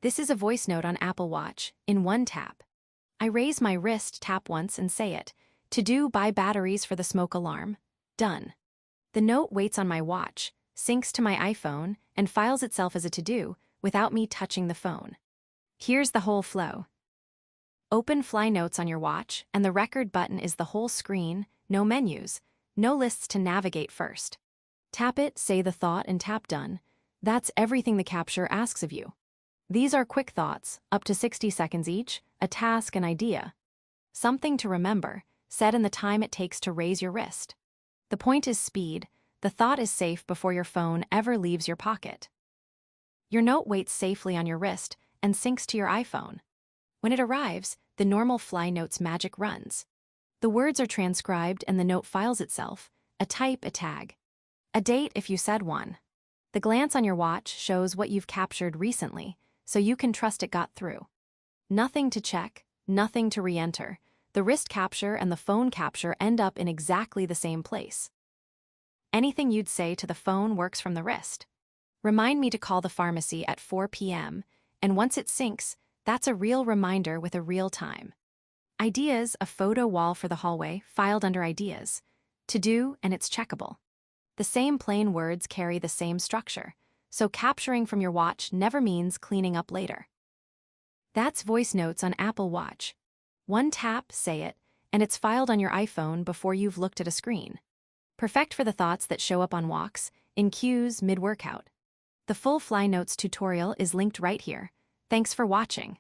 This is a voice note on Apple Watch, in one tap. I raise my wrist, tap once, and say it. To do, buy batteries for the smoke alarm. Done. The note waits on my watch, syncs to my iPhone, and files itself as a to-do without me touching the phone. Here's the whole flow. Open Fly Notes on your watch, and the record button is the whole screen, no menus, no lists to navigate first. Tap it, say the thought, and tap Done. That's everything the capture asks of you. These are quick thoughts, up to 60 seconds each, a task, an idea. Something to remember, set in the time it takes to raise your wrist. The point is speed. The thought is safe before your phone ever leaves your pocket. Your note waits safely on your wrist and syncs to your iPhone. When it arrives, the normal Fly Notes magic runs. The words are transcribed and the note files itself, a type, a tag. A date if you said one. The glance on your watch shows what you've captured recently, so you can trust it got through. Nothing to check, nothing to re-enter. The wrist capture and the phone capture end up in exactly the same place. Anything you'd say to the phone works from the wrist. Remind me to call the pharmacy at 4 p.m., and once it syncs, that's a real reminder with a real time. Ideas, a photo wall for the hallway, filed under Ideas. To do, and it's checkable. The same plain words carry the same structure, so capturing from your watch never means cleaning up later. That's voice notes on Apple Watch. One tap, say it, and it's filed on your iPhone before you've looked at a screen. Perfect for the thoughts that show up on walks, in queues, mid-workout. The full Fly Notes tutorial is linked right here. Thanks for watching.